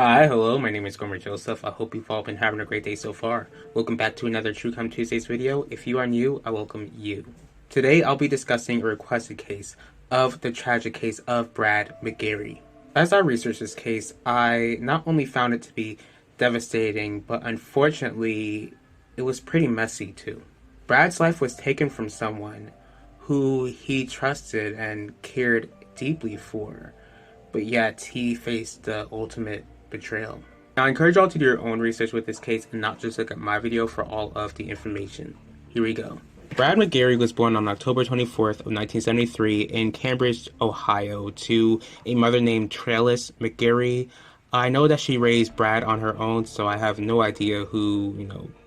Hi, hello, my name is Gomer Joseph. I hope you've all been having a great day so far. Welcome back to another True Crime Tuesdays video. If you are new, I welcome you. Today, I'll be discussing a requested case of the tragic case of Brad McGarry. As I researched this case, I not only found it to be devastating, but unfortunately, it was pretty messy too. Brad's life was taken from someone who he trusted and cared deeply for, but yet he faced the ultimate betrayal. Now, I encourage y'all to do your own research with this case and not just look at my video for all of the information. Here we go. Brad McGarry was born on October 24th of 1973 in Cambridge, Ohio, to a mother named Trellis McGarry. I know that she raised Brad on her own, so I have no idea who,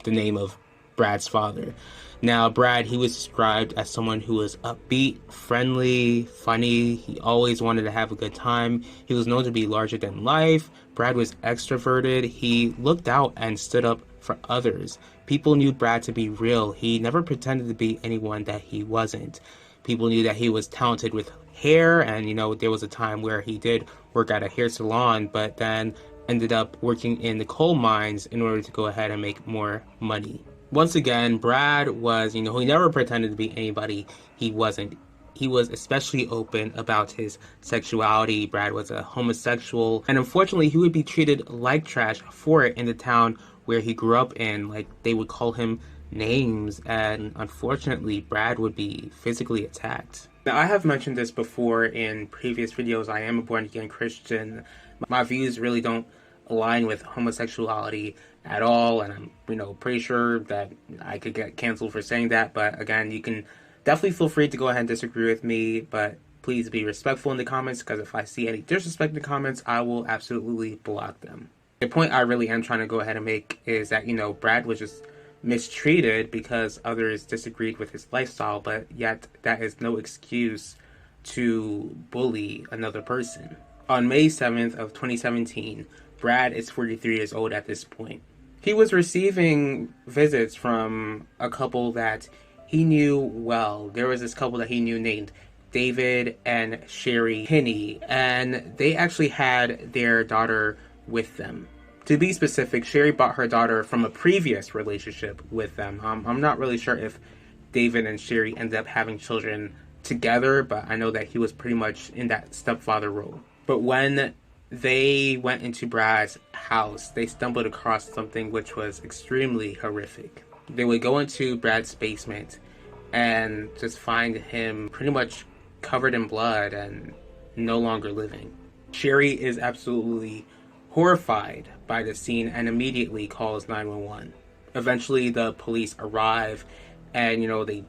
the name of Brad's father. Now, Brad, he was described as someone who was upbeat, friendly, funny. He always wanted to have a good time. He was known to be larger than life. Brad was extroverted. He looked out and stood up for others. People knew Brad to be real. He never pretended to be anyone that he wasn't. People knew that he was talented with hair, and there was a time where he did work at a hair salon, but then ended up working in the coal mines in order to go ahead and make more money. Once again, Brad was, he never pretended to be anybody he wasn't. He was especially open about his sexuality. Brad was a homosexual, and unfortunately, he would be treated like trash for it in the town where he grew up in. Like, they would call him names, and unfortunately, Brad would be physically attacked. Now, I have mentioned this before in previous videos. I am a born-again Christian. My views really don't align with homosexuality at all, and I'm pretty sure that I could get canceled for saying that. But again, you can definitely feel free to go ahead and disagree with me, but please be respectful in the comments, because if I see any disrespect in the comments, I will absolutely block them. The point I really am trying to go ahead and make is that Brad was just mistreated because others disagreed with his lifestyle, but yet that is no excuse to bully another person. On May 7th of 2017, Brad is 43 years old at this point. He was receiving visits from a couple that he knew well. There was this couple that he knew named David and Sherry Kinney, and they actually had their daughter with them. To be specific, Sherry brought her daughter from a previous relationship with them. I'm not really sure if David and Sherry ended up having children together, but I know that he was pretty much in that stepfather role. But when they went into Brad's house, they stumbled across something which was extremely horrific. They would go into Brad's basement and just find him pretty much covered in blood and no longer living. Sherry is absolutely horrified by the scene and immediately calls 911. Eventually, the police arrive and, they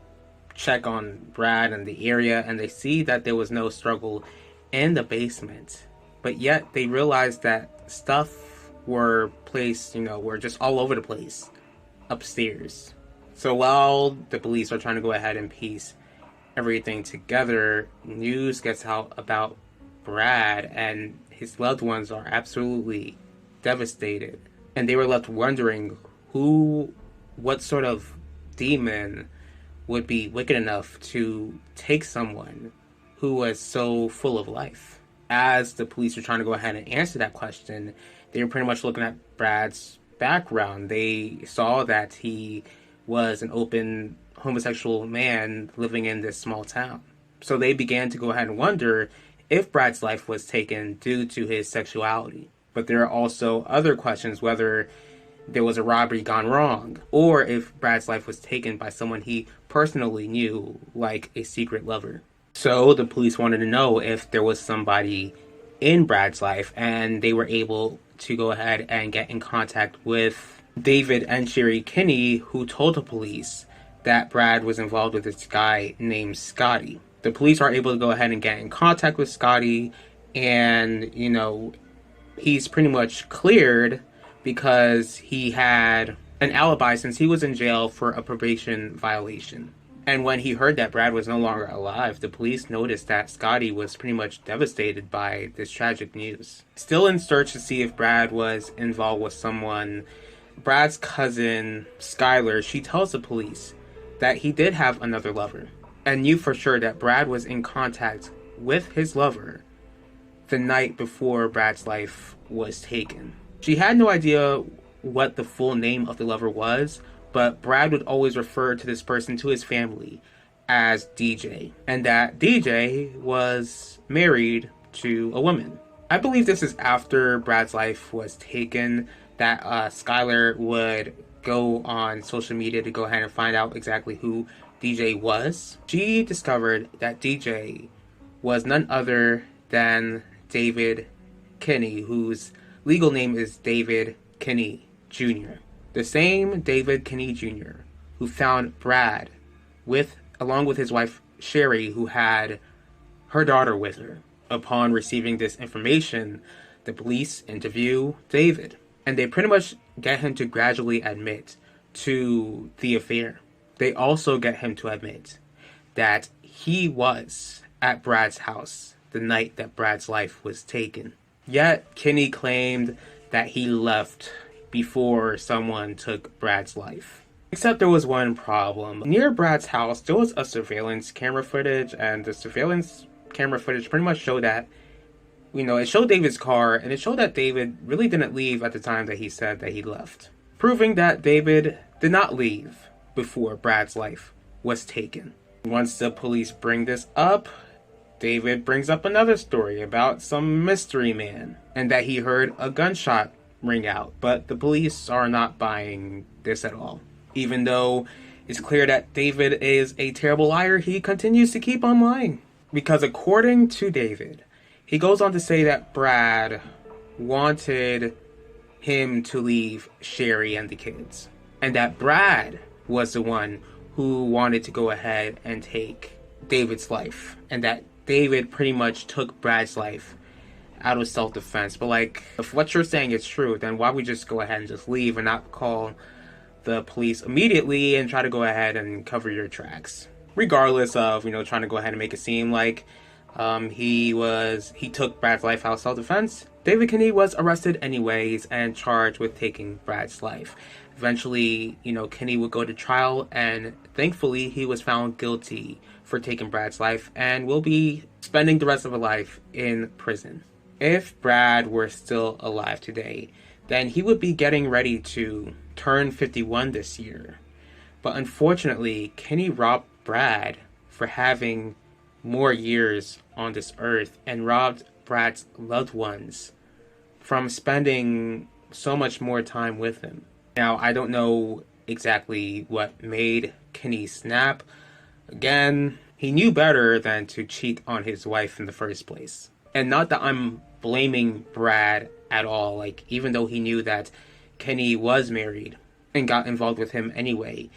check on Brad and the area, and they see that there was no struggle in the basement. But yet they realized that stuff were placed, were just all over the place upstairs. So while the police are trying to go ahead and piece everything together, news gets out about Brad, and his loved ones are absolutely devastated. And they were left wondering what sort of demon would be wicked enough to take someone who was so full of life. As the police were trying to go ahead and answer that question, they were pretty much looking at Brad's background. They saw that he was an open homosexual man living in this small town. So they began to go ahead and wonder if Brad's life was taken due to his sexuality. But there are also other questions, whether there was a robbery gone wrong, or if Brad's life was taken by someone he personally knew, like a secret lover. So the police wanted to know if there was somebody in Brad's life, and they were able to go ahead and get in contact with David and Sherry Kinney, who told the police that Brad was involved with this guy named Scotty. The police are able to go ahead and get in contact with Scotty, and, he's pretty much cleared because he had an alibi since he was in jail for a probation violation. And when he heard that Brad was no longer alive, the police noticed that Scotty was pretty much devastated by this tragic news. Still in search to see if Brad was involved with someone, Brad's cousin, Skylar, she tells the police that he did have another lover and knew for sure that Brad was in contact with his lover the night before Brad's life was taken. She had no idea what the full name of the lover was, but Brad would always refer to this person to his family as DJ, and that DJ was married to a woman. I believe this is after Brad's life was taken that Skylar would go on social media to go ahead and find out exactly who DJ was. She discovered that DJ was none other than David Kinney, whose legal name is David Kinney Jr. The same David Kinney Jr. who found Brad along with his wife Sherry, who had her daughter with her. Upon receiving this information, the police interview David, and they pretty much get him to gradually admit to the affair. They also get him to admit that he was at Brad's house the night that Brad's life was taken. Yet, Kinney claimed that he left before someone took Brad's life. Except there was one problem. Near Brad's house, there was a surveillance camera footage, and the surveillance camera footage pretty much showed that, it showed David's car, and it showed that David really didn't leave at the time that he said that he left, proving that David did not leave before Brad's life was taken. Once the police bring this up, David brings up another story about some mystery man, and that he heard a gunshot ring out, but the police are not buying this at all. Even though it's clear that David is a terrible liar, he continues to keep on lying. Because according to David, he goes on to say that Brad wanted him to leave Sherry and the kids, and that Brad was the one who wanted to go ahead and take David's life, and that David pretty much took Brad's life out of self-defense. But if what you're saying is true, then why would we just go ahead and just leave and not call the police immediately and try to go ahead and cover your tracks? Regardless of, trying to go ahead and make it seem like he took Brad's life out of self-defense, David Kinney was arrested anyways and charged with taking Brad's life. Eventually, Kinney would go to trial, and thankfully he was found guilty for taking Brad's life and will be spending the rest of his life in prison. If Brad were still alive today, then he would be getting ready to turn 51 this year. But unfortunately, Kinney robbed Brad for having more years on this earth and robbed Brad's loved ones from spending so much more time with him. Now, I don't know exactly what made Kinney snap. Again, he knew better than to cheat on his wife in the first place. And not that I'm blaming Brad at all, even though he knew that Kinney was married and got involved with him anyway,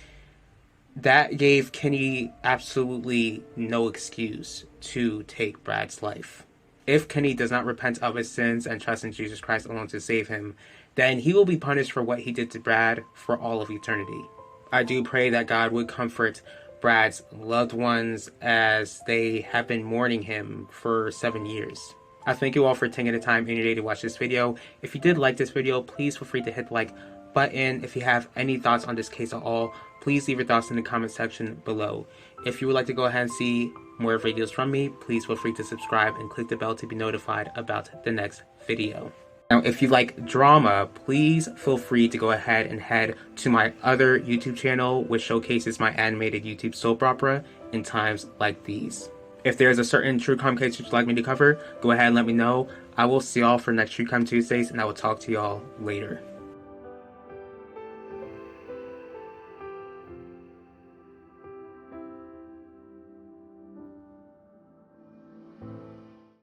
that gave Kinney absolutely no excuse to take Brad's life. If Kinney does not repent of his sins and trust in Jesus Christ alone to save him, then he will be punished for what he did to Brad for all of eternity. I do pray that God would comfort Brad's loved ones as they have been mourning him for 7 years. I thank you all for taking the time in your day to watch this video. If you did like this video, please feel free to hit the like button. If you have any thoughts on this case at all, please leave your thoughts in the comment section below. If you would like to go ahead and see more videos from me, please feel free to subscribe and click the bell to be notified about the next video. Now, if you like drama, please feel free to go ahead and head to my other YouTube channel, which showcases my animated YouTube soap opera in times like these. If there's a certain true crime case you'd like me to cover, go ahead and let me know. I will see y'all for next True Crime Tuesdays, and I will talk to y'all later.